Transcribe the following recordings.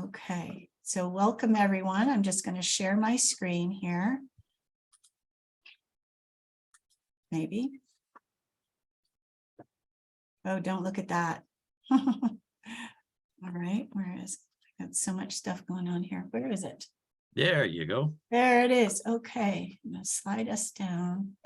Okay, so welcome everyone. I'm just going to share my screen here. Maybe. Oh, don't look at that. All right, where is it? I got so much stuff going on here. Where is it? There you go. There it is. Okay, I'm going to slide us down.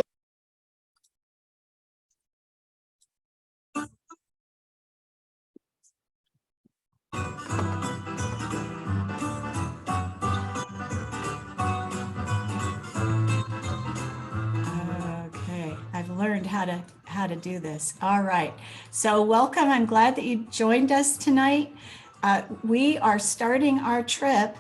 Okay, I've learned how to do this. All right, so welcome. I'm glad that you joined us tonight. We are starting our trip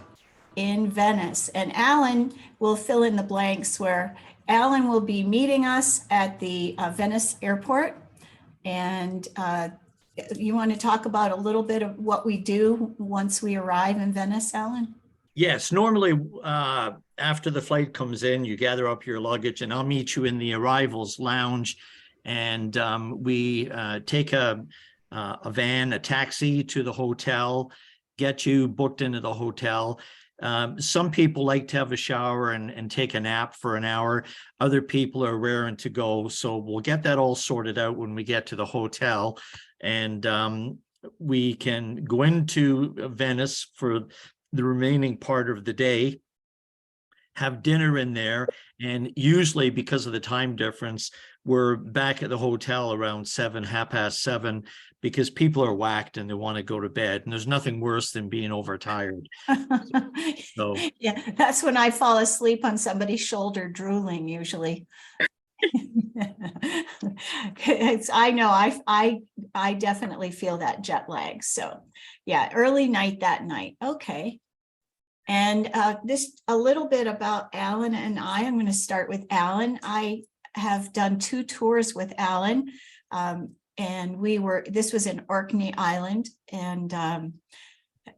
in Venice, and Alan will fill in the blanks where Alan will be meeting us at the Venice airport. And you want to talk about a little bit of what we do once we arrive in Venice, Alan? Yes, normally after the flight comes in, you gather up your luggage and I'll meet you in the arrivals lounge. And we take a van, a taxi to the hotel, get you booked into the hotel. Some people like to have a shower and take a nap for an hour. Other people are raring to go. So we'll get that all sorted out when we get to the hotel. And we can go into Venice for the remaining part of the day, have dinner in there, and usually because of the time difference, we're back at the hotel around 7, 7:30, because people are whacked and they want to go to bed, and there's nothing worse than being overtired. So yeah, that's when I fall asleep on somebody's shoulder drooling usually. I know I definitely feel that jet lag. So yeah, early night that night. Okay. And this a little bit about Alan and I'm going to start with Alan. I have done 2 tours with Alan, and this was in Orkney Island, and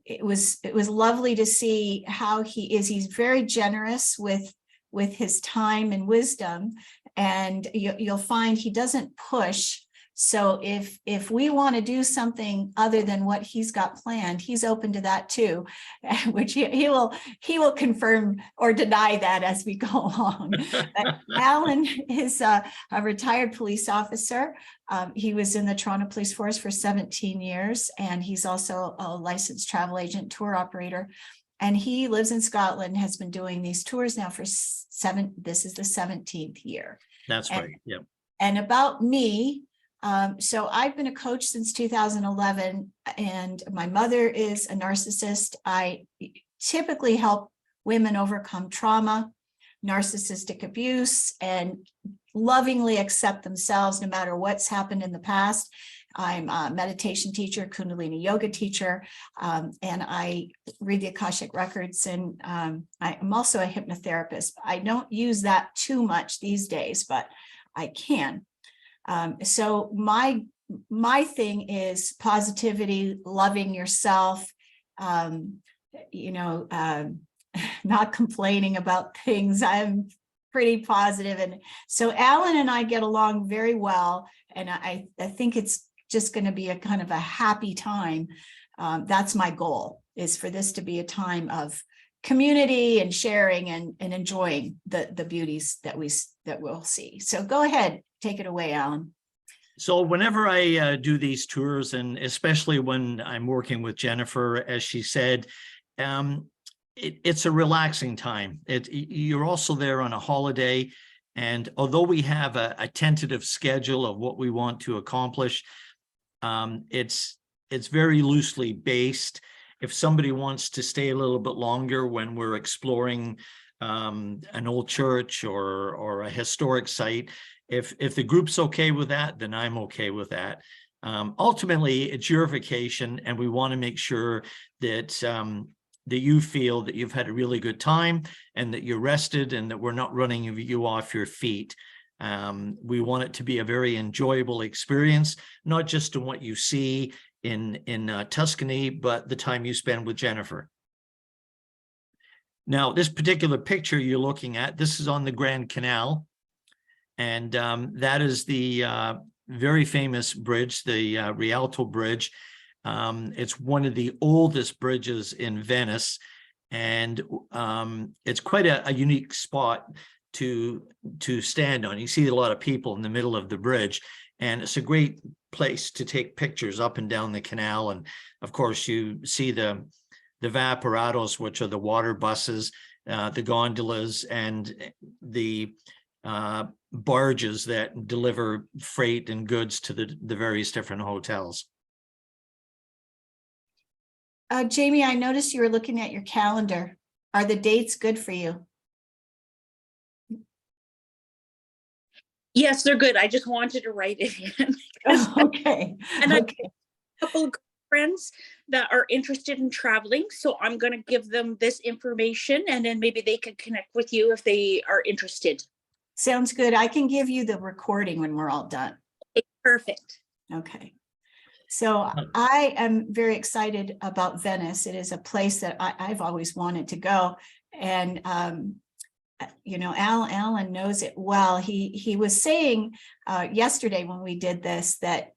it was lovely to see how he is. He's very generous with his time and wisdom, and you'll find he doesn't push. So if we want to do something other than what he's got planned, he's open to that too, which he will confirm or deny that as we go along. Alan is a retired police officer. He was in the Toronto Police Force for 17 years, and he's also a licensed travel agent, tour operator. And he lives in Scotland, has been doing these tours now for this is the 17th year. that's right. Yeah. And about me, so I've been a coach since 2011, and my mother is a narcissist. I typically help women overcome trauma, narcissistic abuse, and lovingly accept themselves no matter what's happened in the past. I'm a meditation teacher, Kundalini yoga teacher, and I read the Akashic records, and I'm also a hypnotherapist. I don't use that too much these days, but I can. So my thing is positivity, loving yourself, not complaining about things. I'm pretty positive. And so Alan and I get along very well. And I think it's just going to be a kind of a happy time. That's my goal, is for this to be a time of community and sharing and enjoying the beauties that we'll see. So go ahead, take it away, Alan. So whenever I do these tours, and especially when I'm working with Jennifer, as she said, it's a relaxing time. You're also there on a holiday, and although we have a tentative schedule of what we want to accomplish, it's very loosely based. If somebody wants to stay a little bit longer when we're exploring an old church or a historic site, if the group's okay with that, then I'm okay with that. Ultimately, it's your vacation, and we want to make sure that that you feel that you've had a really good time and that you're rested and that we're not running you off your feet. We want it to be a very enjoyable experience, not just in what you see in Tuscany, but the time you spend with Jennifer. Now, this particular picture you're looking at, this is on the Grand Canal. And that is the very famous bridge, the Rialto Bridge. It's one of the oldest bridges in Venice, and it's quite a unique spot to stand on. You see a lot of people in the middle of the bridge, and it's a great place to take pictures up and down the canal. And of course, you see the vaporatos, which are the water buses, the gondolas, and the barges that deliver freight and goods to the various different hotels. Jamie, I noticed you were looking at your calendar. Are the dates good for you? Yes, they're good. I just wanted to write it in. Oh, okay. And Okay. a couple of friends that are interested in traveling, so I'm going to give them this information, and then maybe they can connect with you if they are interested. Sounds good. I can give you the recording when we're all done. Okay, perfect. Okay. So I am very excited about Venice. It is a place that I've always wanted to go. And, you know, Alan knows it well. He was saying yesterday when we did this that,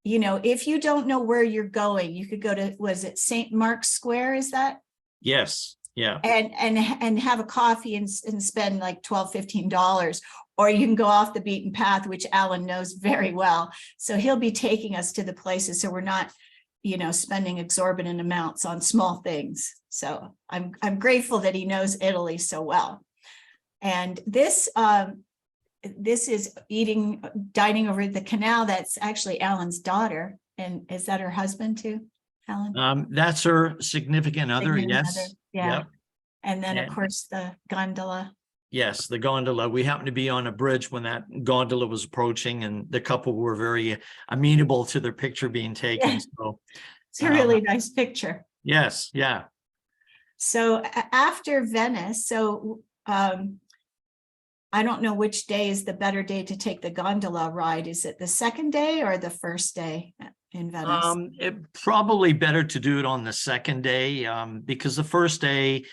you know, if you don't know where you're going, you could go to, was it St. Mark's Square? Is that? Yes. Yeah. And have a coffee and spend like $12-15, or you can go off the beaten path, which Alan knows very well. So he'll be taking us to the places, so we're not, you know, spending exorbitant amounts on small things. So I'm grateful that he knows Italy so well. And this is dining over the canal. That's actually Alan's daughter. And is that her husband too, Alan? That's her significant other. Yes. Yeah. Yep. And then, of course, the gondola. Yes, the gondola. We happened to be on a bridge when that gondola was approaching, and the couple were very amenable to their picture being taken. Yeah. So It's a really nice picture. yes, yeah. So after Venice, so I don't know which day is the better day to take the gondola ride. Is it the second day or the first day in Venice? It probably better to do it on the second day, because the first day,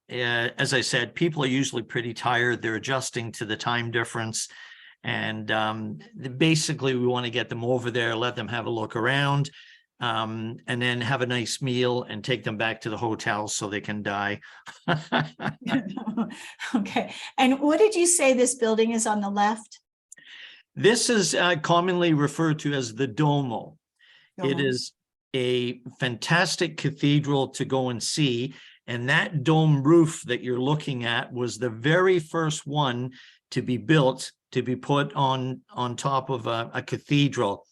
as I said, people are usually pretty tired. They're adjusting to the time difference. And basically, we want to get them over there, let them have a look around, and then have a nice meal and take them back to the hotel so they can die. Okay. And what did you say this building is on the left? This is commonly referred to as the Duomo. It is a fantastic cathedral to go and see. And that dome roof that you're looking at was the very first one to be built, to be put on top of a cathedral.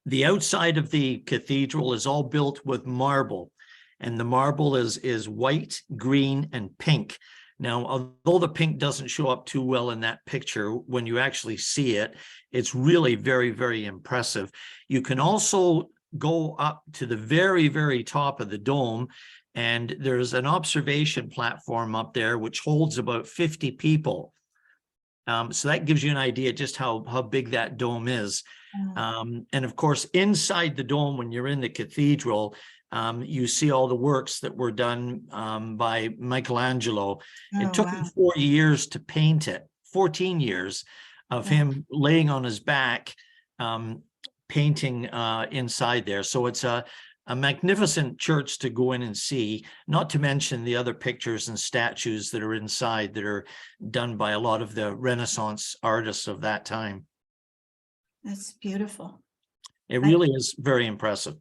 The outside of the cathedral is all built with marble, and the marble is white, green, and pink. Now, although the pink doesn't show up too well in that picture, when you actually see it, it's really very, very impressive. You can also go up to the very, very top of the dome, and there's an observation platform up there which holds about 50 people. So that gives you an idea just how big that dome is. And of course, inside the dome, when you're in the cathedral, you see all the works that were done by Michelangelo. It took him 4 years to paint it, 14 years of him laying on his back, painting inside there. So it's a magnificent church to go in and see, not to mention the other pictures and statues that are inside that are done by a lot of the Renaissance artists of that time. That's beautiful. It really is very impressive.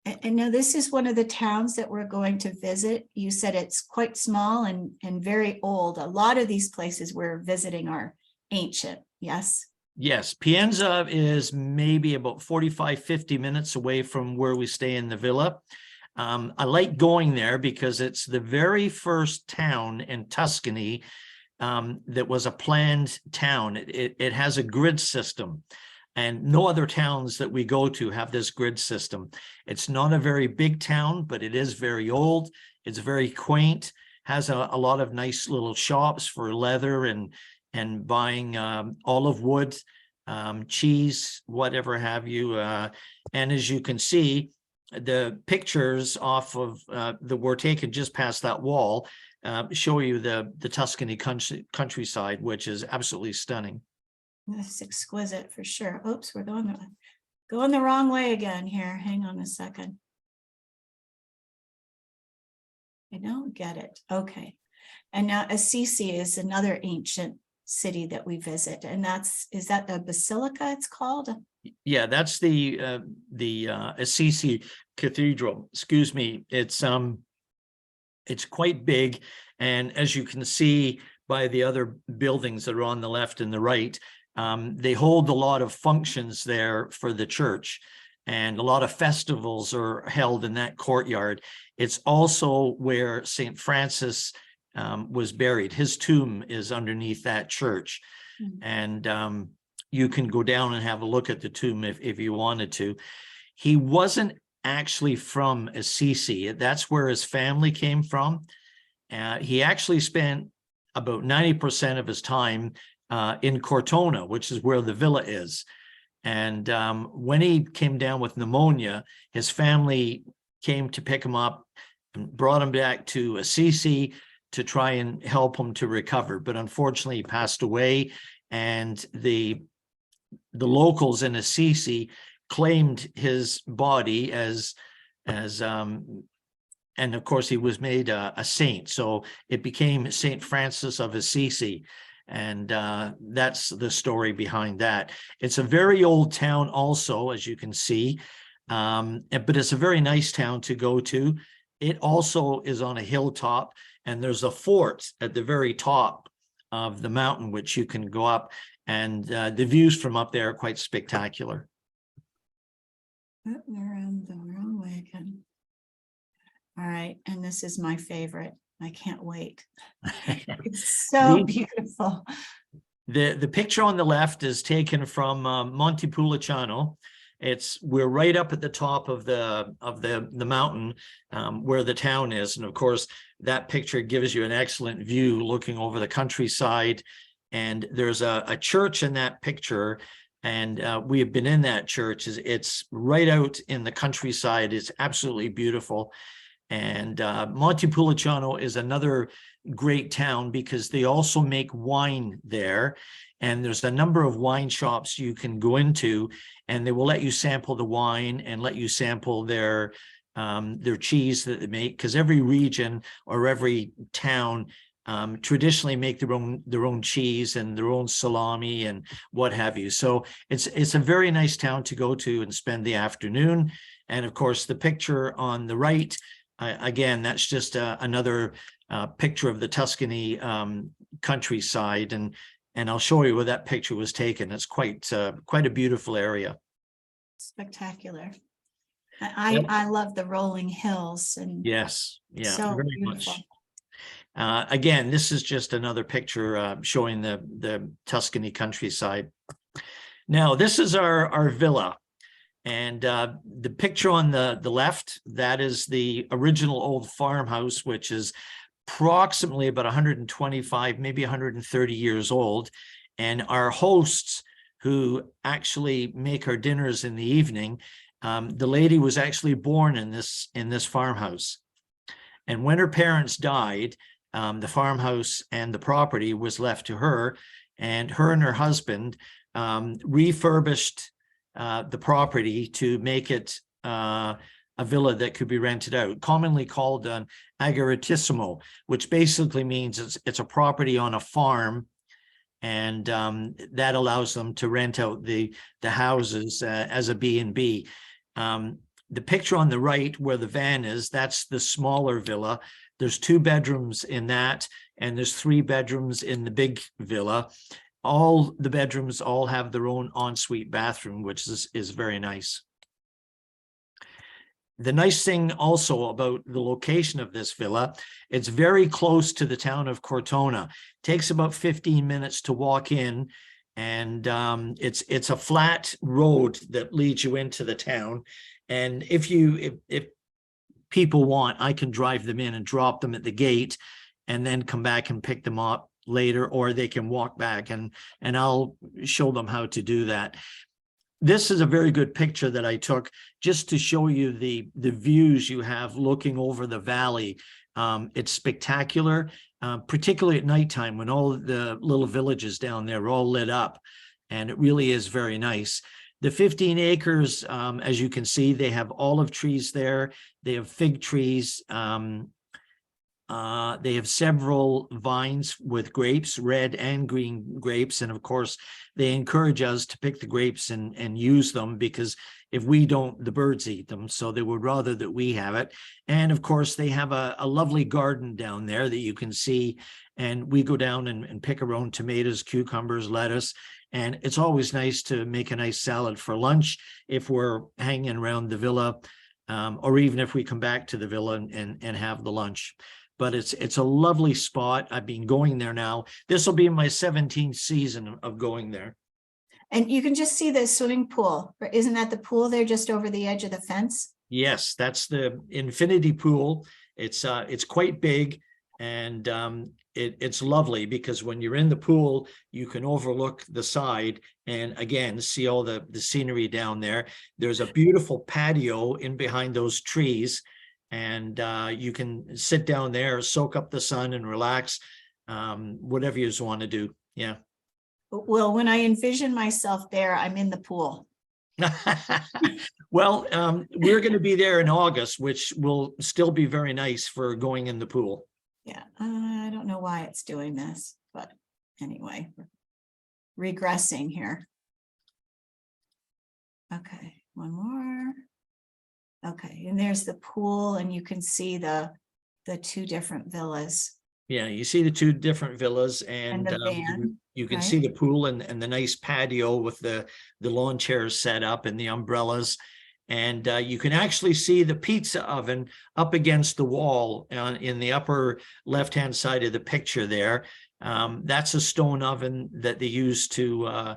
And now this is one of the towns that we're going to visit. You said it's quite small and very old. A lot of these places we're visiting are ancient, yes? Yes, Pienza is maybe about 45-50 minutes away from where we stay in the villa. I like going there because it's the very first town in Tuscany that was a planned town. It has a grid system, and no other towns that we go to have this grid system. It's not a very big town, but it is very old. It's very quaint, has a lot of nice little shops for leather and buying olive wood, cheese, whatever have you. And as you can see, the pictures off of that were taken just past that wall show you the Tuscany countryside, which is absolutely stunning. That's exquisite for sure. Oops, we're going Going the wrong way again here. Hang on a second. I don't get it. Okay. And now Assisi is another ancient city that we visit. And is that the Basilica it's called? Yeah, that's the Assisi Cathedral. Excuse me. It's quite big. And as you can see by the other buildings that are on the left and the right, they hold a lot of functions there for the church, and a lot of festivals are held in that courtyard. It's also where St. Francis was buried. His tomb is underneath that church. And you can go down and have a look at the tomb if you wanted to. He wasn't actually from Assisi. That's where his family came from. He actually spent about 90% of his time in Cortona, which is where the villa is. And when he came down with pneumonia, his family came to pick him up and brought him back to Assisi to try and help him to recover. But unfortunately, he passed away, and the locals in Assisi claimed his body and of course he was made a saint. So it became St. Francis of Assisi. And that's the story behind that. It's a very old town also, as you can see, but it's a very nice town to go to. It also is on a hilltop, and there's a fort at the very top of the mountain, which you can go up, and the views from up there are quite spectacular. We're on the wrong way again. All right, and this is my favorite. I can't wait. It's so beautiful. The picture on the left is taken from Montepulciano. We're right up at the top of the mountain where the town is, and of course that picture gives you an excellent view looking over the countryside. And there's a church in that picture, and we have been in that church. It's right out in the countryside. It's absolutely beautiful. And Montepulciano is another great town because they also make wine there. And there's a number of wine shops you can go into, and they will let you sample the wine and let you sample their cheese that they make, because every region or every town traditionally make their own cheese and their own salami and what have you. So it's a very nice town to go to and spend the afternoon. And of course, the picture on the right, again, that's just another picture of the Tuscany countryside, and I'll show you where that picture was taken. It's quite a beautiful area. Spectacular. I love the rolling hills, and yes, yeah, so very beautiful. much. Again, this is just another picture showing the Tuscany countryside. Now, this is our villa. And the picture on the left, that is the original old farmhouse, which is approximately about 125, maybe 130 years old. And our hosts, who actually make our dinners in the evening, the lady was actually born in this farmhouse. And when her parents died, the farmhouse and the property was left to her, and her husband refurbished the property to make it a villa that could be rented out, commonly called an agriturismo, which basically means it's a property on a farm, and that allows them to rent out the houses as a B&B. The picture on the right where the van is, that's the smaller villa. There's 2 bedrooms in that, and there's 3 bedrooms in the big villa. All the bedrooms all have their own ensuite bathroom, which is very nice. The nice thing also about the location of this villa, it's very close to the town of Cortona. It takes about 15 minutes to walk in, and it's a flat road that leads you into the town. And if people want, I can drive them in and drop them at the gate, and then come back and pick them up later, or they can walk back, and I'll show them how to do that. This is a very good picture that I took just to show you the views you have looking over the valley. It's spectacular, particularly at nighttime when all the little villages down there are all lit up, and it really is very nice. The 15 acres, as you can see, they have olive trees there. They have fig trees. They have several vines with grapes, red and green grapes. And of course, they encourage us to pick the grapes and use them, because if we don't, the birds eat them. So they would rather that we have it. And of course, they have a lovely garden down there that you can see. And we go down and pick our own tomatoes, cucumbers, lettuce. And it's always nice to make a nice salad for lunch if we're hanging around the villa, or even if we come back to the villa and have the lunch. But it's a lovely spot. I've been going there now. This will be my 17th season of going there. And you can just see the swimming pool. Isn't that the pool there just over the edge of the fence? Yes, that's the infinity pool. It's quite big, and it's lovely because when you're in the pool, you can overlook the side and again see all the scenery down there. There's a beautiful patio in behind those trees, and you can sit down there, soak up the sun and relax, whatever you just want to do. Yeah. Well, when I envision myself there, I'm in the pool. Well, we're going to be there in August, which will still be very nice for going in the pool. Yeah, I don't know why it's doing this, but anyway, regressing here. Okay, one more. Okay, and there's the pool, and you can see the two different villas. Yeah, you see the two different villas, and the van, you can right? see the pool and the nice patio with the lawn chairs set up and the umbrellas. And you can actually see the pizza oven up against the wall in the upper left-hand side of the picture there. That's a stone oven that they use to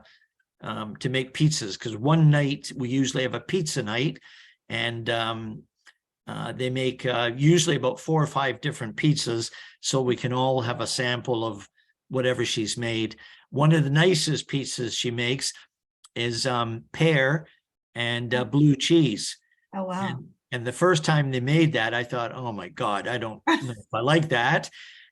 make pizzas, because one night we usually have a pizza night, and they make usually about 4 or 5 different pizzas, so we can all have a sample of whatever she's made. One of the nicest pizzas she makes is pear and blue cheese. Oh, wow. And the first time they made that, I thought, oh my God, I don't know if I like that.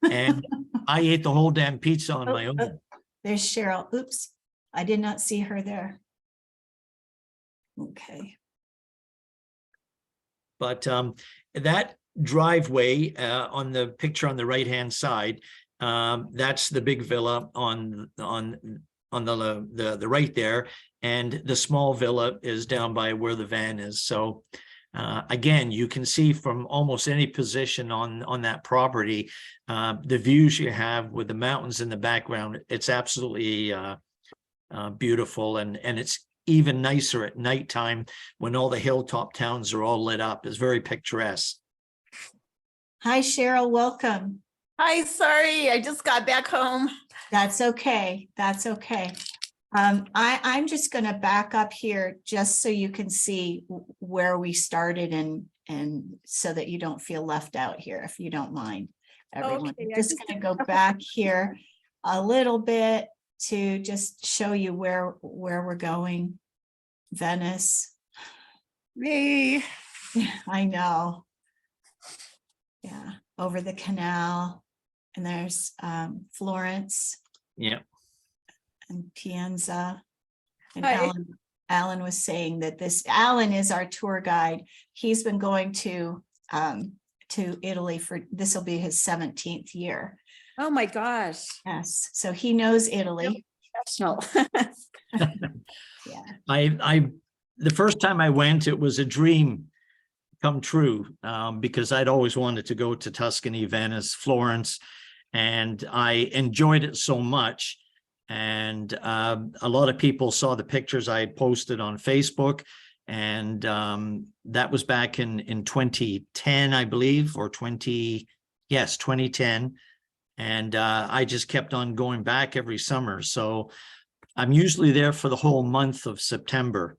And I ate the whole damn pizza on my own. There's Cheryl. Oops, I did not see her there. Okay. But that driveway on the picture on the right-hand side, that's the big villa on the right there, and the small villa is down by where the van is. So again, you can see from almost any position on that property, the views you have with the mountains in the background. It's absolutely beautiful, and it's even nicer at nighttime when all the hilltop towns are all lit up. It's very picturesque. hi, Cheryl, welcome. Hi, sorry, I just got back home. That's okay. That's okay. I'm just going to back up here just so you can see where we started, and so that you don't feel left out here, if you don't mind, everyone. Okay, Just going to go back here a little bit to just show you where we're going. Venice. Me. I know. Yeah, over the canal, and there's Florence. Yeah. And Pienza. And Hi. Alan was saying that Alan is our tour guide. He's been going to Italy this will be his 17th year. Oh my gosh. Yes, so he knows Italy. Professional. Yeah. The first time I went, it was a dream come true, because I'd always wanted to go to Tuscany, Venice, Florence, and I enjoyed it so much. And a lot of people saw the pictures I had posted on Facebook, and that was back in 2010, I believe, or 2010. And I just kept on going back every summer. So I'm usually there for the whole month of September.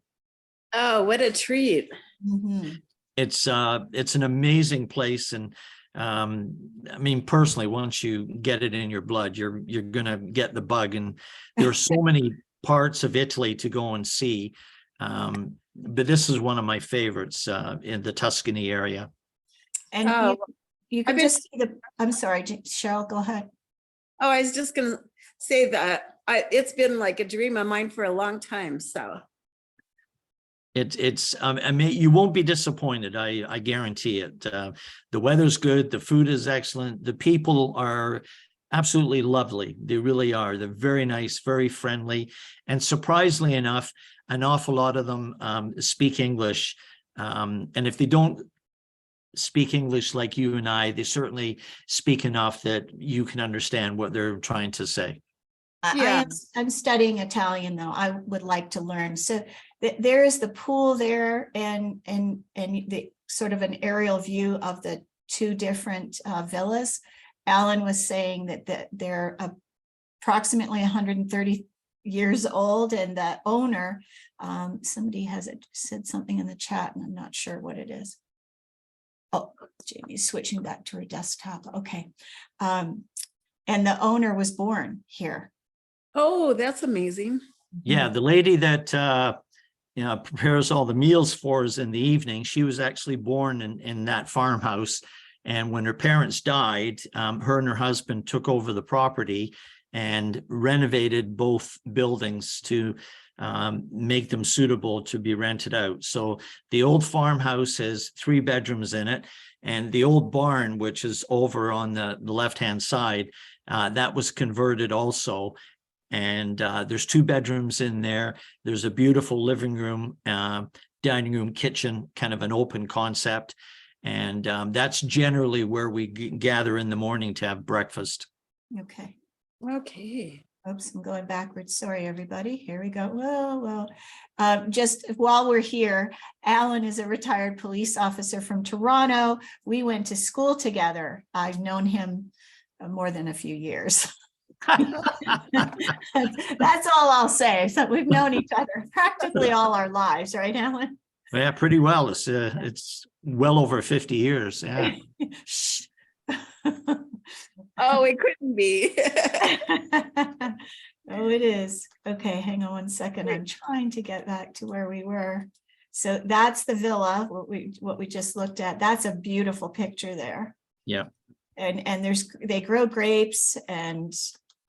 Oh, what a treat. Mhm. It's an amazing place. And I mean, personally, once you get it in your blood, you're gonna get the bug. And there are so many parts of Italy to go and see. But this is one of my favorites in the Tuscany area. And Oh, you can I've been- just see I'm sorry, Cheryl, go ahead. Oh, I was just gonna say that it's been like a dream of mine for a long time. So I mean, you won't be disappointed. I guarantee it. The weather's good. The food is excellent. The people are absolutely lovely. They really are. They're very nice, very friendly. And surprisingly enough, an awful lot of them speak English. And if they don't speak English like you and I, they certainly speak enough that you can understand what they're trying to say. Yeah. I'm studying Italian though. I would like to learn. So there is the pool there and the sort of an aerial view of the two different villas. Alan was saying that they're approximately 130 years old, and the owner, somebody has said something in the chat and I'm not sure what it is. Oh, Jamie's switching back to her desktop. Okay. And the owner was born here. Oh, that's amazing. Yeah, the lady that prepares all the meals for us in the evening, she was actually born in that farmhouse. And when her parents died, her and her husband took over the property and renovated both buildings to make them suitable to be rented out. So the old farmhouse has 3 bedrooms in it, and the old barn, which is over on the left-hand side, that was converted also. And there's 2 bedrooms in there. There's a beautiful living room, dining room, kitchen, kind of an open concept. And that's generally where we gather in the morning to have breakfast. Okay. Okay. Oops, I'm going backwards. Sorry, everybody. Here we go. Well, just while we're here, Alan is a retired police officer from Toronto. We went to school together. I've known him more than a few years. That's all I'll say. So we've known each other practically all our lives, right, Alan? Yeah, pretty well. It's well over 50 years. Yeah. Shh. Oh, it couldn't be. Oh, it is. Okay, hang on one second. I'm trying to get back to where we were. So that's the villa, what we just looked at. That's a beautiful picture there. Yeah. And they grow grapes and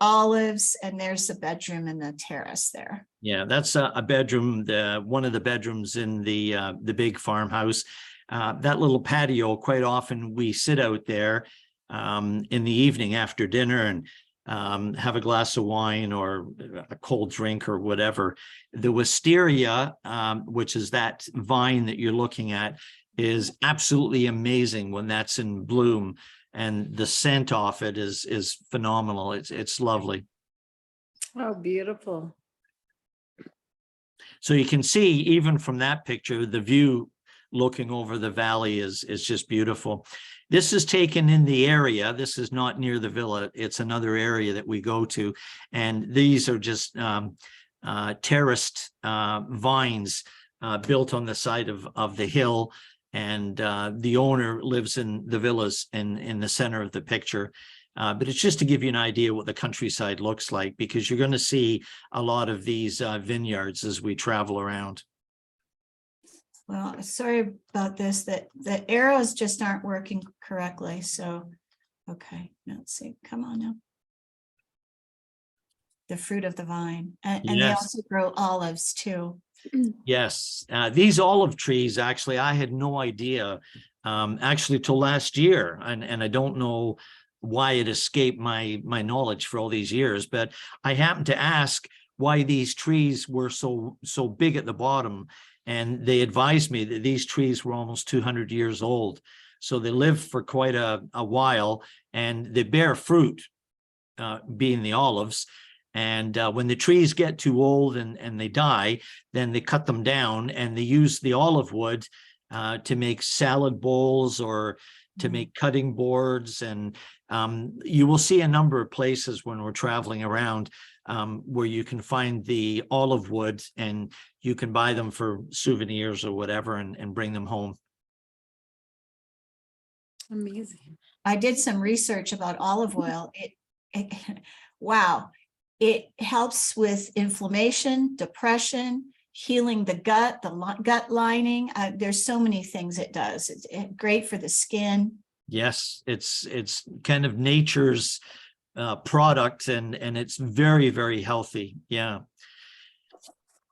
olives, and there's the bedroom and the terrace there. Yeah, that's a bedroom, one of the bedrooms in the big farmhouse. That little patio, quite often we sit out there in the evening after dinner and have a glass of wine or a cold drink or whatever. The wisteria, which is that vine that you're looking at, is absolutely amazing when that's in bloom. And the scent off it is phenomenal. It's lovely. Oh, beautiful. So you can see even from that picture, the view looking over the valley is just beautiful. This is taken in the area. This is not near the villa. It's another area that we go to. And these are just terraced vines built on the side of the hill. And the owner lives in the villas in the center of the picture. But it's just to give you an idea what the countryside looks like, because you're going to see a lot of these vineyards as we travel around. Well, sorry about this, that the arrows just aren't working correctly. So, okay, let's see. Come on now. The fruit of the vine. And they Yes. also grow olives too. Yes, these olive trees, actually, I had no idea actually till last year. And I don't know why it escaped my knowledge for all these years, but I happened to ask why these trees were so big at the bottom. And they advised me that these trees were almost 200 years old. So they live for quite a while, and they bear fruit, being the olives. And when the trees get too old and they die, then they cut them down and they use the olive wood to make salad bowls or to make cutting boards. And you will see a number of places when we're traveling around where you can find the olive wood, and you can buy them for souvenirs or whatever and bring them home. Amazing. I did some research about olive oil. Wow. It helps with inflammation, depression, healing the gut, gut lining. There's so many things it does. It's great for the skin. Yes, it's kind of nature's product, and it's very, very healthy. Yeah.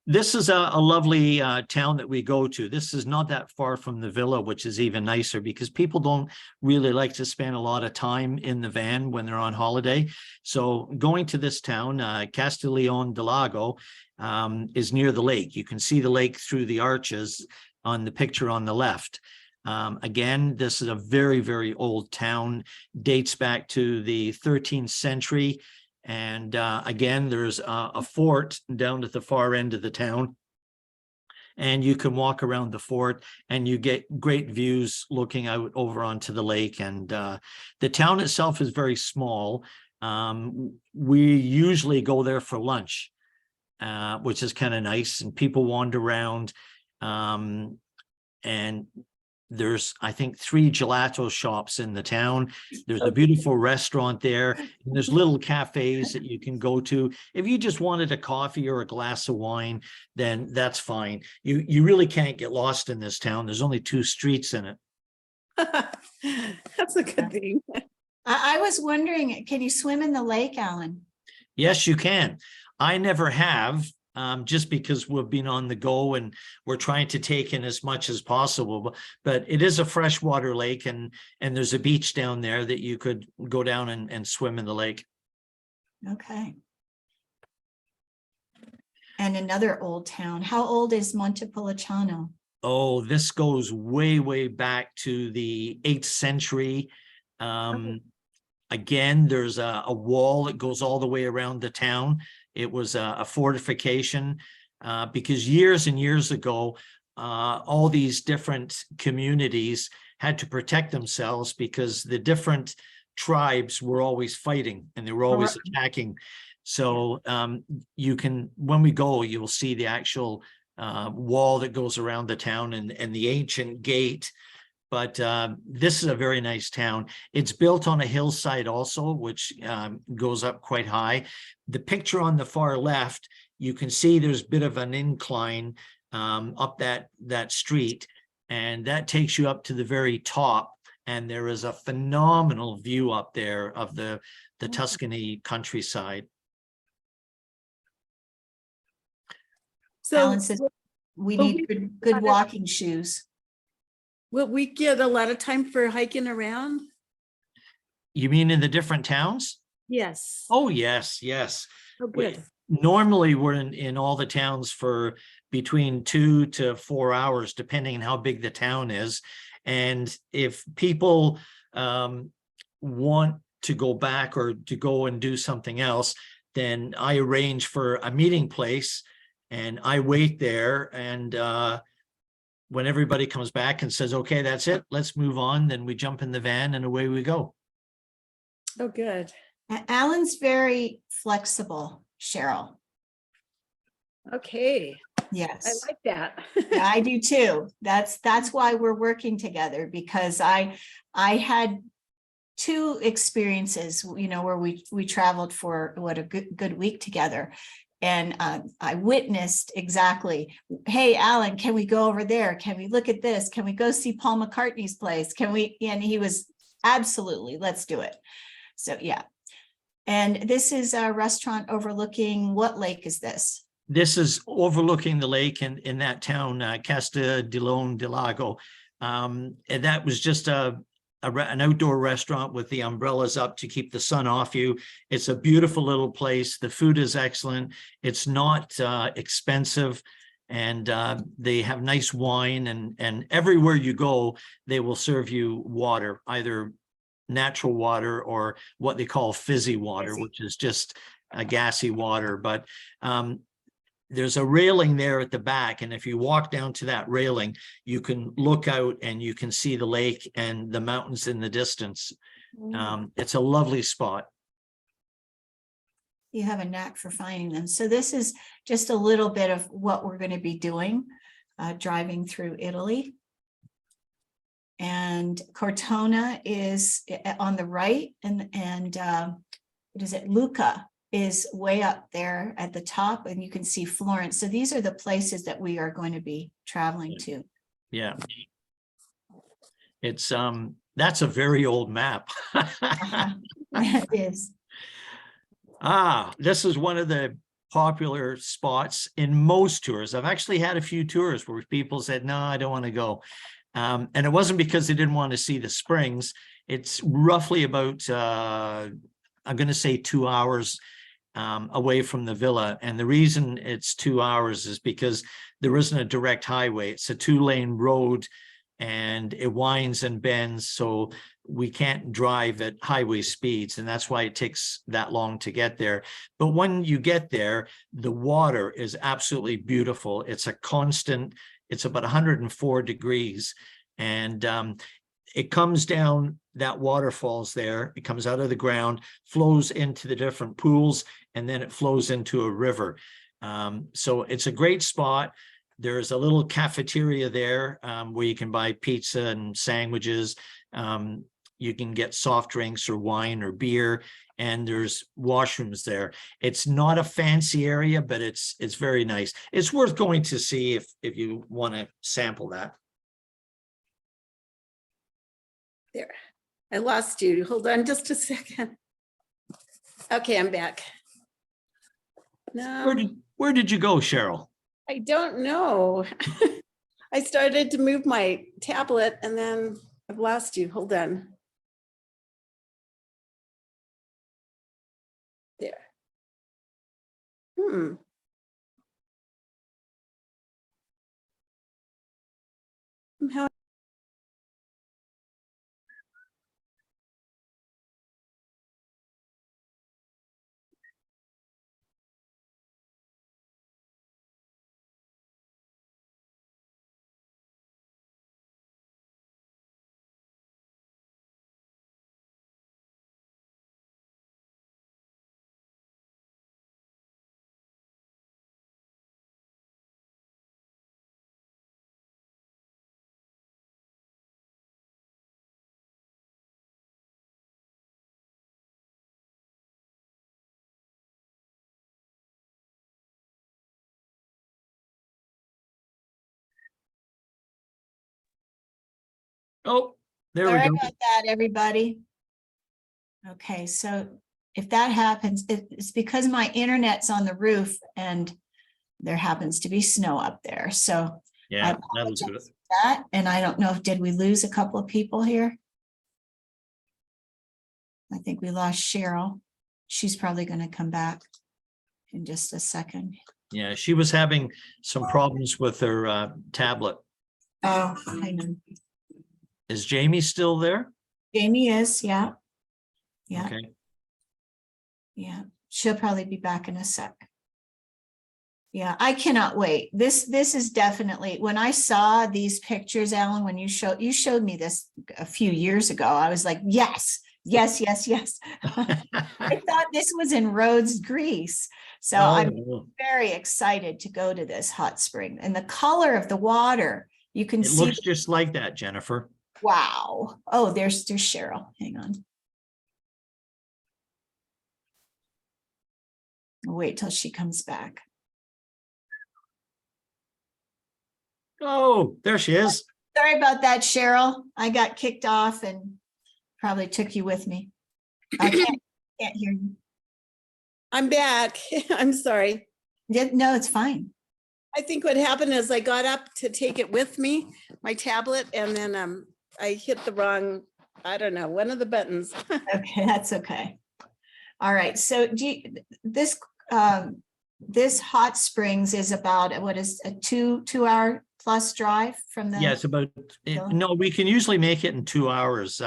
This is a lovely town that we go to. This is not that far from the villa, which is even nicer because people don't really like to spend a lot of time in the van when they're on holiday. So going to this town, Castiglione del Lago, is near the lake. You can see the lake through the arches on the picture on the left. Again, this is a very, very old town, dates back to the 13th century. And again, there's a fort down at the far end of the town. And you can walk around the fort and you get great views looking out over onto the lake. And the town itself is very small. We usually go there for lunch, which is kind of nice. And people wander around. And there's, I think, 3 gelato shops in the town. There's a beautiful restaurant there. And there's little cafes that you can go to. If you just wanted a coffee or a glass of wine, then that's fine. You really can't get lost in this town. There's only 2 streets in it. That's a good thing. I was wondering, can you swim in the lake, Alan? Yes, you can. I never have. Just because we've been on the go and we're trying to take in as much as possible. But it is a freshwater lake and there's a beach down there that you could go down and swim in the lake. Okay. And another old town. How old is Montepulciano? Oh, this goes way, way back to the 8th century. Again, there's a wall that goes all the way around the town. It was a fortification because years and years ago, all these different communities had to protect themselves because the different tribes were always fighting and they were always attacking. So you can, when we go, you'll see the actual wall that goes around the town and the ancient gate. But this is a very nice town. It's built on a hillside also, which goes up quite high. The picture on the far left, you can see there's a bit of an incline up that street, and that takes you up to the very top. And there is a phenomenal view up there of the Tuscany countryside. So Alan says we need good walking shoes. will we get a lot of time for hiking around? You mean in the different towns? Yes. Oh, yes, yes. Oh, good. Normally, we're in all the towns for between 2 to 4 hours, depending on how big the town is. And if people want to go back or to go and do something else, then I arrange for a meeting place and I wait there. And when everybody comes back and says, okay, that's it, let's move on, then we jump in the van and away we go. Oh, good. Alan's very flexible, Cheryl. Okay. Yes. I like that. Yeah, I do too. That's why we're working together, because I had 2 experiences, where we traveled for a good week together. And I witnessed exactly, hey, Alan, can we go over there? Can we look at this? Can we go see Paul McCartney's place? Can we? And he was absolutely, let's do it. So, yeah. And this is a restaurant overlooking, what lake is this? This is overlooking the lake in that town, Castiglione del Lago. And that was just an outdoor restaurant with the umbrellas up to keep the sun off you. It's a beautiful little place. The food is excellent. It's not expensive. And they have nice wine. And everywhere you go, they will serve you water, either natural water or what they call fizzy water, which is just a gassy water. But there's a railing there at the back, and if you walk down to that railing, you can look out and you can see the lake and the mountains in the distance. It's a lovely spot. You have a knack for finding them. So this is just a little bit of what we're going to be doing, driving through Italy. And Cortona is on the right, and what is it? Lucca is way up there at the top, and you can see Florence. So these are the places that we are going to be traveling to. Yeah. It's that's a very old map. It is. This is one of the popular spots in most tours. I've actually had a few tours where people said, no, I don't want to go. And it wasn't because they didn't want to see the springs. It's roughly about, I'm going to say 2 hours away from the villa. And the reason it's 2 hours is because there isn't a direct highway. It's a 2-lane road and it winds and bends. So we can't drive at highway speeds. And that's why it takes that long to get there. But when you get there, the water is absolutely beautiful. It's a constant, it's about 104 degrees. And it comes down, that waterfall's there, it comes out of the ground, flows into the different pools, and then it flows into a river. So it's a great spot. There's a little cafeteria there where you can buy pizza and sandwiches. You can get soft drinks or wine or beer, and there's washrooms there. It's not a fancy area, but it's very nice. It's worth going to see if you want to sample that. There, I lost you. Hold on just a second. Okay, I'm back. No, Where did you go, Cheryl? I don't know. I started to move my tablet and then I've lost you. Hold on. There. Somehow Oh, there we Sorry go. about that, everybody. Okay, so if that happens, it's because my internet's on the roof and there happens to be snow up there. So Yeah, that'll do it. that, and I don't know if, did we lose a couple of people here? I think we lost Cheryl. She's probably going to come back in just a second. Yeah, she was having some problems with her tablet. Oh, hang on. Is Jamie still there? Jamie is, yeah. Yeah, Okay. yeah. She'll probably be back in a sec. Yeah, I cannot wait. This is definitely, when I saw these pictures, Alan, when you showed me this a few years ago, I was like, yes, yes, yes, yes. I thought this was in Rhodes, Greece. So I'm very excited to go to this hot spring, and the color of the water, you can It see. looks just like that, Jennifer. Wow. Oh, there's Cheryl. Hang on. I'll wait till she comes back. Oh, there she is. Sorry about that, Cheryl. I got kicked off and probably took you with me. I can't hear you. I'm back. I'm sorry. Yeah, no, it's fine. I think what happened is I got up to take it with me, my tablet, and then I hit the wrong, I don't know, one of the buttons. Okay, that's okay. All right. So this hot springs is about, what is a two hour plus drive from the? Yes, about, no, we can usually make it in 2 hours.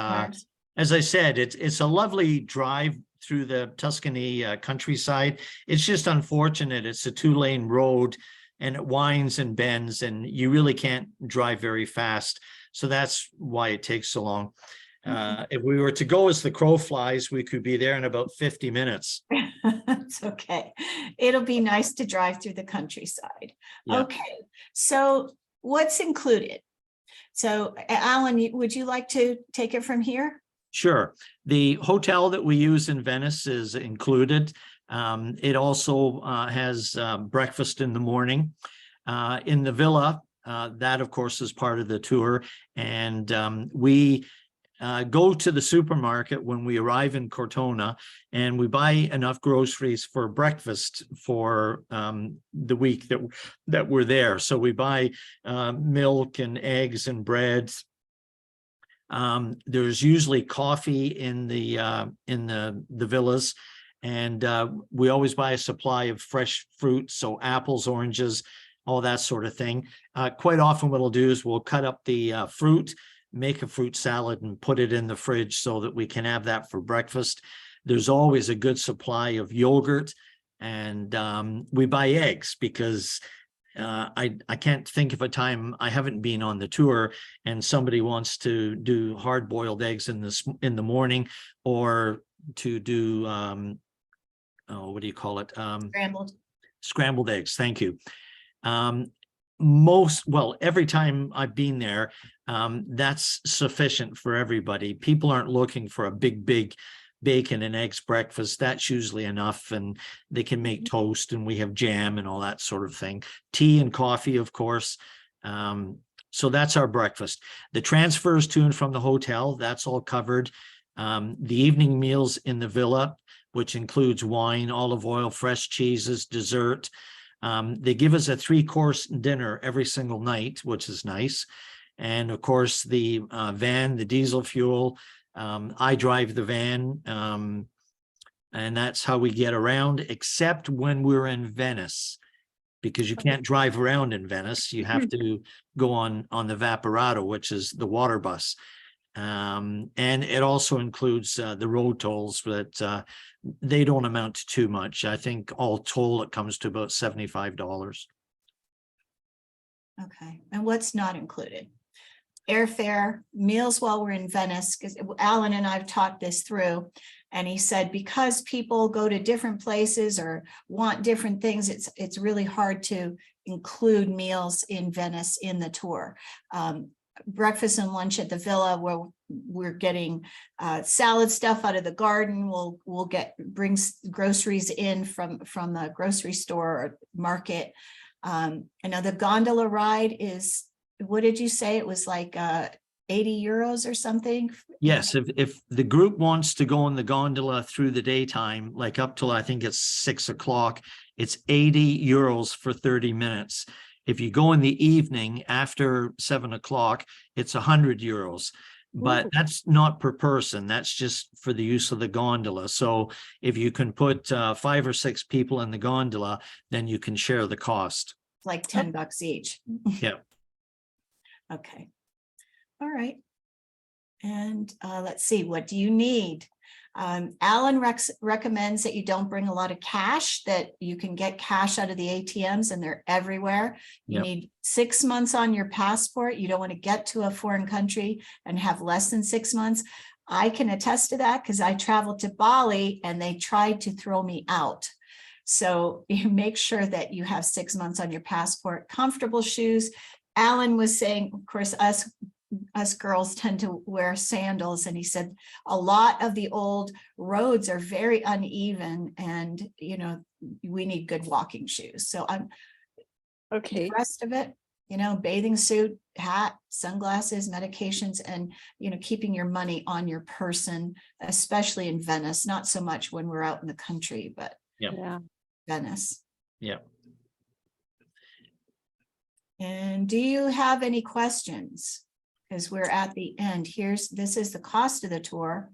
As I said, it's a lovely drive through the Tuscany countryside. It's just unfortunate. It's a 2-lane road and it winds and bends and you really can't drive very fast. So that's why it takes so long. If we were to go as the crow flies, we could be there in about 50 minutes. It's okay. It'll be nice to drive through the countryside. Yeah. Okay. So what's included? So Alan, would you like to take it from here? Sure. The hotel that we use in Venice is included. It also has breakfast in the morning. In the villa, that of course is part of the tour. And we go to the supermarket when we arrive in Cortona, and we buy enough groceries for breakfast for the week that we're there. So we buy milk and eggs and bread. There's usually coffee in the villas, and we always buy a supply of fresh fruit, so apples, oranges, all that sort of thing. Quite often what we'll do is we'll cut up the fruit, make a fruit salad, and put it in the fridge so that we can have that for breakfast. There's always a good supply of yogurt, and we buy eggs because I can't think of a time I haven't been on the tour and somebody wants to do hard-boiled eggs in the morning, or to do what do you call it? Scrambled eggs. Thank you. Every time I've been there, that's sufficient for everybody. People aren't looking for a big bacon and eggs breakfast. That's usually enough, and they can make toast, and we have jam and all that sort of thing. Tea and coffee, of course. So that's our breakfast. The transfers to and from the hotel, that's all covered. The evening meals in the villa, which includes wine, olive oil, fresh cheeses, dessert. They give us a 3-course dinner every single night, which is nice. And of course, the van, the diesel fuel, I drive the van, and that's how we get around, except when we're in Venice, because you can't drive around in Venice. You have to go on the Vaporato, which is the water bus. And it also includes the road tolls, but they don't amount to too much. I think all toll, it comes to about $75. Okay, and what's not included? Airfare, meals while we're in Venice, because Alan and I've talked this through, and he said because people go to different places or want different things, it's really hard to include meals in Venice in the tour. Breakfast and lunch at the villa, where we're getting salad stuff out of the garden. We'll bring groceries in from the grocery store or market. I know the gondola ride is, what did you say? It was like 80 euros or something? Yes, if the group wants to go on the gondola through the daytime, like up till I think it's 6 o'clock, it's 80 euros for 30 minutes. If you go in the evening after 7 o'clock, it's 100 euros. But that's not per person. That's just for the use of the gondola. So if you can put 5 or 6 people in the gondola, then you can share the cost. Like $10 each. Yeah. Okay. All right. And let's see, what do you need? Alan recommends that you don't bring a lot of cash, that you can get cash out of the ATMs and they're everywhere. You need 6 months on your passport. You don't want to get to a foreign country and have less than 6 months. I can attest to that because I traveled to Bali and they tried to throw me out. So you make sure that you have 6 months on your passport. Comfortable shoes. Alan was saying, of course, us girls tend to wear sandals, and he said a lot of the old roads are very uneven, and we need good walking shoes. So I'm okay. The rest of it, bathing suit, hat, sunglasses, medications, and keeping your money on your person, especially in Venice. Not so much when we're out in the country, but Venice. Yeah. And do you have any questions? Because we're at the end. This is the cost of the tour,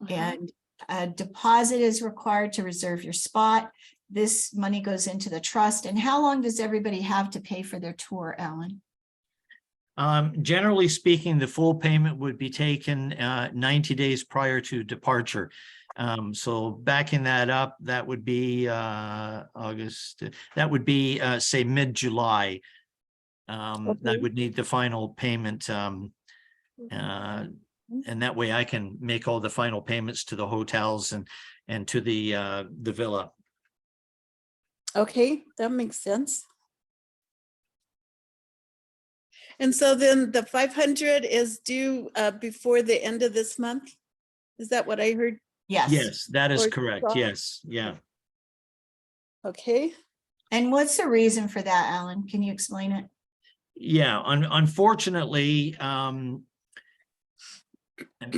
and a deposit is required to reserve your spot. This money goes into the trust. And how long does everybody have to pay for their tour, Alan? Generally speaking, the full payment would be taken 90 days prior to departure. So backing that up, that would be August. That would be say mid-July. I would need the final payment, and that way I can make all the final payments to the hotels and to the villa. Okay, that makes sense. And so then the 500 is due before the end of this month. Is that what I heard? Yes. Yes, that is correct. Yes. Yeah. Okay. And what's the reason for that, Alan? Can you explain it? Yeah, unfortunately,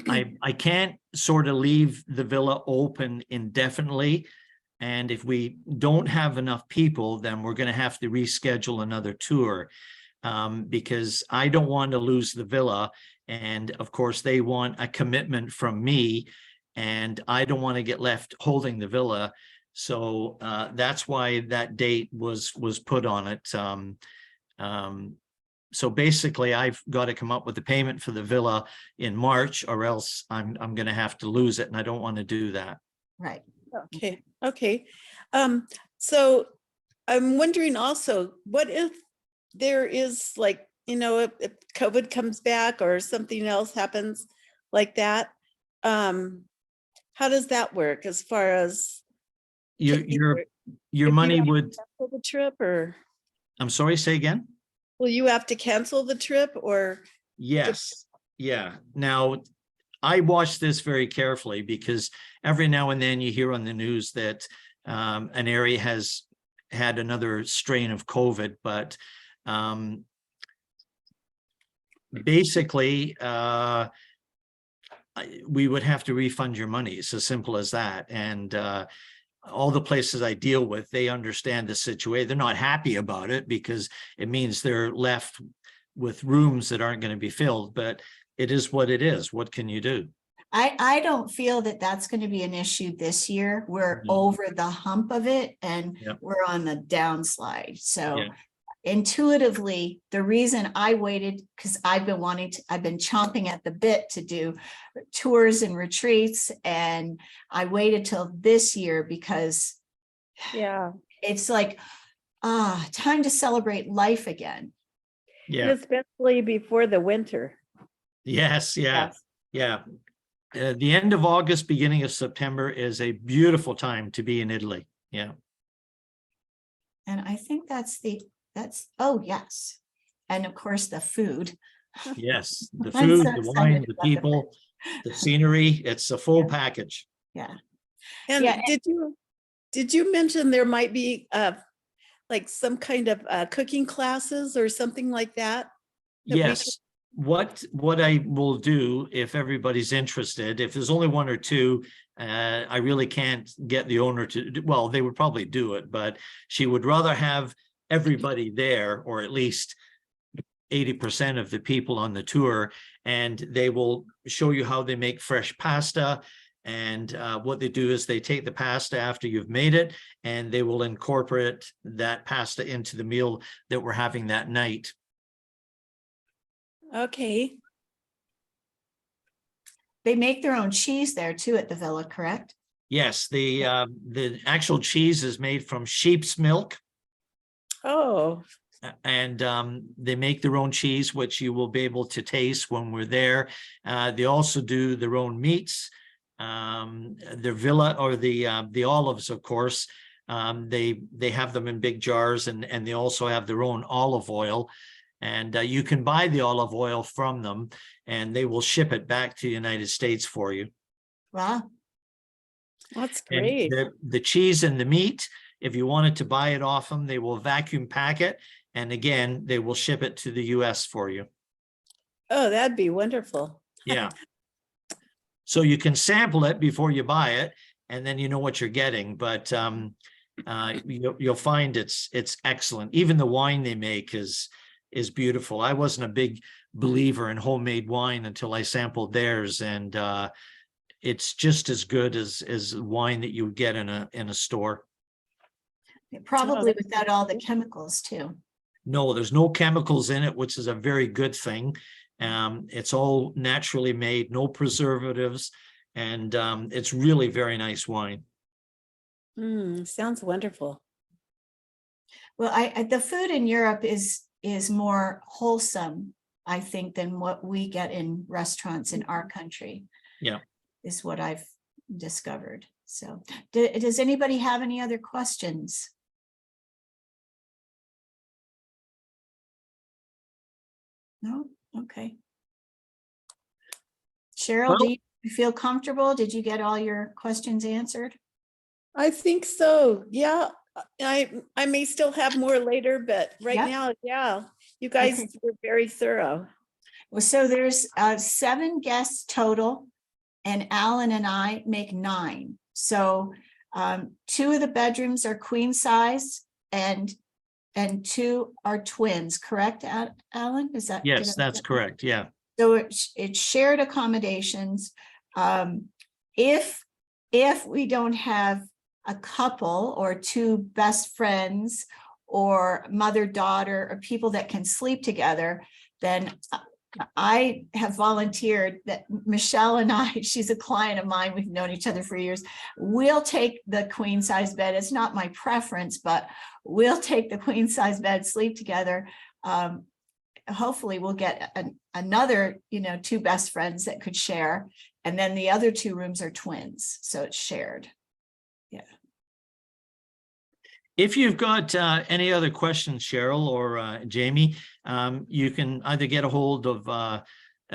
I can't sort of leave the villa open indefinitely. And if we don't have enough people, then we're going to have to reschedule another tour, because I don't want to lose the villa. And of course, they want a commitment from me, and I don't want to get left holding the villa. So that's why that date was put on it. So basically, I've got to come up with the payment for the villa in March, or else I'm going to have to lose it, and I don't want to do that. Right. Okay, okay. So I'm wondering also, what if there is like, if COVID comes back or something else happens like that? How does that work as far as Your if money you would, cancel the trip, or I'm sorry, say again? will you have to cancel the trip, or? Yes, yeah. Now, I watch this very carefully because every now and then you hear on the news that an area has had another strain of COVID, but basically, we would have to refund your money. It's as simple as that. And all the places I deal with, they understand the situation. They're not happy about it because it means they're left with rooms that aren't going to be filled, but it is what it is. What can you do? I don't feel that that's going to be an issue this year. We're over the hump of it, and we're on the downslide. So intuitively, the reason I waited, because I've been chomping at the bit to do tours and retreats, and I waited till this year because it's like, time to celebrate life again. And especially before the winter. Yes. The end of August, beginning of September is a beautiful time to be in Italy. Yeah. And I think oh yes. And of course the food. Yes, the I'm food, so the excited wine, the about people, the scenery, it's a full package. Yeah. And Yeah. did you mention there might be like some kind of cooking classes or something like that? Yes. What I will do, if everybody's interested, if there's only one or two, I really can't get the owner to, well, they would probably do it, but she would rather have everybody there, or at least 80% of the people on the tour, and they will show you how they make fresh pasta. And what they do is they take the pasta after you've made it, and they will incorporate that pasta into the meal that we're having that night. Okay. They make their own cheese there too at the villa, correct? Yes, the actual cheese is made from sheep's milk. Oh. And they make their own cheese, which you will be able to taste when we're there. They also do their own meats. Their villa, or the olives, of course, they have them in big jars, and they also have their own olive oil. And you can buy the olive oil from them, and they will ship it back to the United States for you. Wow. That's And great. the cheese and the meat, if you wanted to buy it off them, they will vacuum pack it. And again, they will ship it to the US for you. Oh, that'd be wonderful. Yeah. So you can sample it before you buy it, and then you know what you're getting. But you'll find it's excellent. Even the wine they make is beautiful. I wasn't a big believer in homemade wine until I sampled theirs, and it's just as good as wine that you would get in a store. Probably without all the chemicals too. No, there's no chemicals in it, which is a very good thing. It's all naturally made, no preservatives, and it's really very nice wine. Sounds wonderful. Well, the food in Europe is more wholesome, I think, than what we get in restaurants in our country. Yeah. Is what I've discovered. So does anybody have any other questions? No? Okay. Cheryl, do you feel comfortable? Did you get all your questions answered? I think so. Yeah. I may still have more later, but right now, you guys were very thorough. Well, so there's 7 guests total, and Alan and I make 9. So 2 of the bedrooms are queen size, and 2 are twins, correct, Alan? Is that? Yes, that's correct. Yeah. So it's shared accommodations. If we don't have a couple or 2 best friends or mother-daughter or people that can sleep together, then I have volunteered that Michelle and I, she's a client of mine, we've known each other for years, we'll take the queen size bed. It's not my preference, but we'll take the queen size bed, sleep together. Hopefully we'll get another, 2 best friends that could share. And then the other 2 rooms are twins, so it's shared. Yeah. If you've got any other questions, Cheryl or Jamie, you can either get a hold of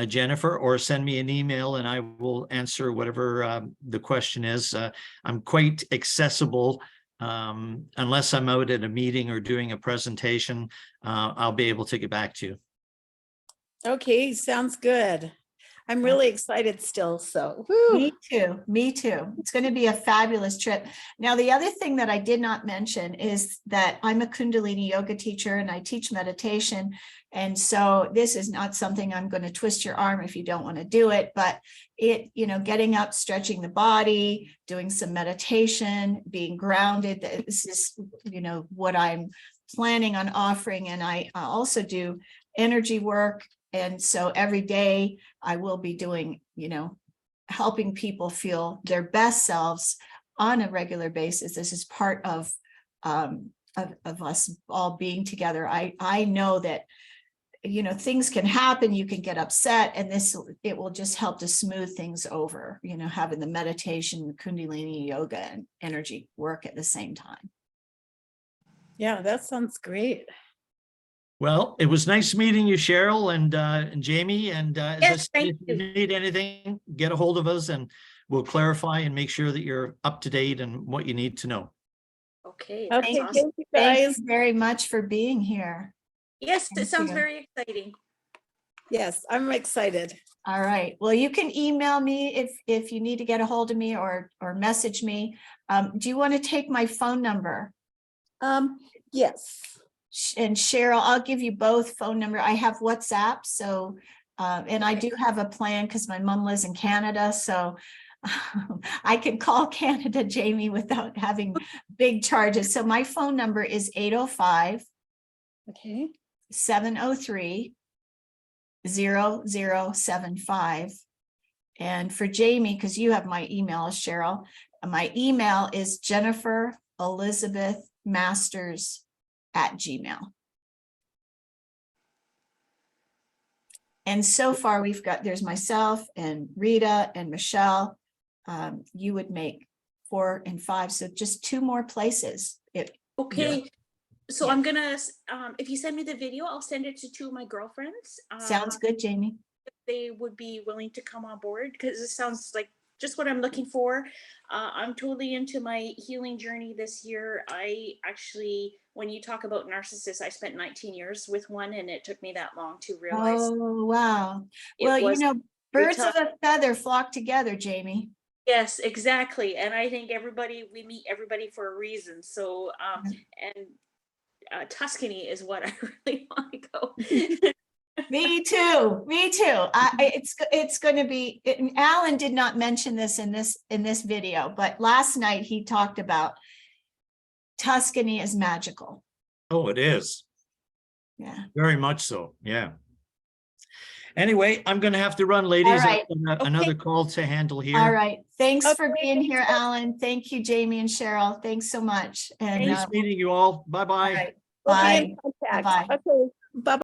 Jennifer or send me an email and I will answer whatever the question is. I'm quite accessible. Unless I'm out at a meeting or doing a presentation, I'll be able to get back to you. Okay, sounds good. I'm really excited still, so. Whew. Me too. Me too. It's going to be a fabulous trip. Now, the other thing that I did not mention is that I'm a Kundalini yoga teacher and I teach meditation. And so this is not something I'm going to twist your arm if you don't want to do it, but it, getting up, stretching the body, doing some meditation, being grounded. This is, what I'm planning on offering. And I also do energy work. And so every day I will be doing, helping people feel their best selves on a regular basis. This is part of us all being together. I know that, things can happen, you can get upset, and it will just help to smooth things over, having the meditation, Kundalini yoga and energy work at the same time. Yeah, that sounds great. Well, it was nice meeting you, Cheryl and Jamie. And as I Yes, said, thank if you need anything, get a hold of us and we'll clarify and make sure that you're up to date and what you need to know. Okay, Okay, that's awesome. thank you Thank guys. you very much for being here. Yes, Thank it sounds you. very exciting. Yes, I'm excited. All right. Well, you can email me if you need to get a hold of me or message me. Do you want to take my phone number? Yes. And Cheryl, I'll give you both phone number. I have WhatsApp, so and I do have a plan because my mom lives in Canada, so I can call Canada, Jamie, without having big charges. So my phone number is 805 Okay. 703 0075. And for Jamie, because you have my email, Cheryl, my email is jennifer.elizabeth.masters@gmail. And so far there's myself and Rita and Michelle. You would make 4 and 5. So just 2 more places. Okay. So Yeah. I'm gonna, if you send me the video, I'll send it to 2 of my girlfriends. Sounds good, Jamie. If they would be willing to come on board, because it sounds like just what I'm looking for. I'm totally into my healing journey this year. I actually, when you talk about narcissists, I spent 19 years with one, and it took me that long to realize. Oh, wow. It Well, was birds tough. of a feather flock together, Jamie. Yes, exactly. And I think we meet everybody for a reason. So, and Tuscany is what I really want to go. Me too. Me too. It's going to be. Alan did not mention this in this video, but last night he talked about Tuscany is magical. Oh, it is. Yeah. Very much so. Yeah. Anyway, I'm going to have to run, ladies. All right. I've got another call to handle here. All right. Thanks for Okay, being here, thanks. Alan. Thank you, Jamie and Cheryl. Thanks so much. And Nice meeting you all. Bye-bye. all right. We'll be Bye. in contact. Bye-bye. Okay. Bye.